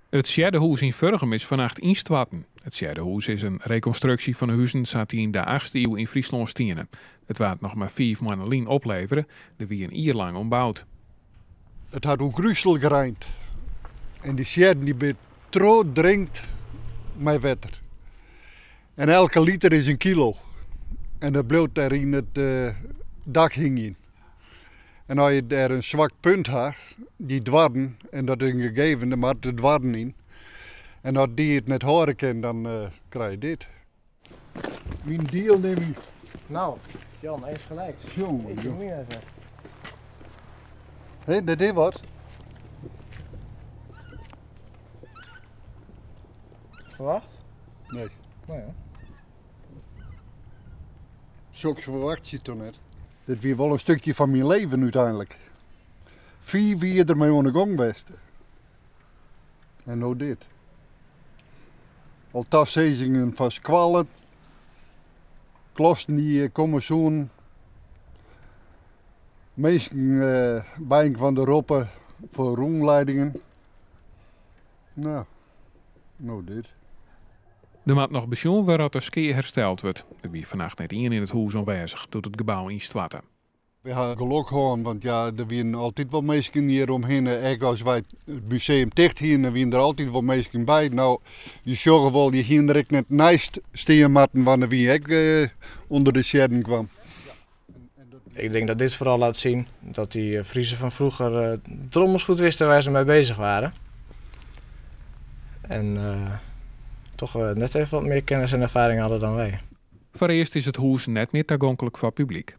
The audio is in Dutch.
Het Sjerdehoes in Vurgem is vannacht instorten. Het Sjerdehoes is een reconstructie van de huizen die in de 8e eeuw in Friesland stienen. Het waard nog maar 5 maanden opleveren, de wie een jaar lang ombouwd. Het had ook gruisel gereind. En die sjerden die betro drinkt met water. En elke liter is een kilo. En dat bleef daar in het dak hing in. En als je daar een zwak punt had, die dwarden, en dat is een gegeven, dan maakt de dwarden in. En als die het net horen kan, dan krijg je dit. Mijn deal neem ik. Nou, Jan, eens gelijk. Jongen, Ik jongen. niet meer zeg. Hé, dat is wat. Verwacht? Nee, Nou ja. zulks verwacht je toch net. Dit weer wel een stukje van mijn leven uiteindelijk. 4 wie ermee aan de gang best. En nou dit. Al tassezingen van squallen. Klosten die komen zoen. Mensen bijna van de roppen voor roemleidingen. Nou dit. Er moet nog besjoen waar het als keer hersteld wordt. Er wie vannacht net in het huis aanwezig doet het gebouw instorten. We gaan geluk houden, want ja, er zijn altijd wel mensen hier omheen. Ook als wij het museum dicht hier, dan zijn er altijd wel mensen bij. Nou, je zorgt wel, je ging er net naast steenmatten wanneer wie ik onder de sjerden kwam. Ik denk dat dit vooral laat zien dat die Friezen van vroeger drommels goed wisten waar ze mee bezig waren. En toch net even wat meer kennis en ervaring hadden dan wij. Voor eerst is het huis net meer toegankelijk voor publiek.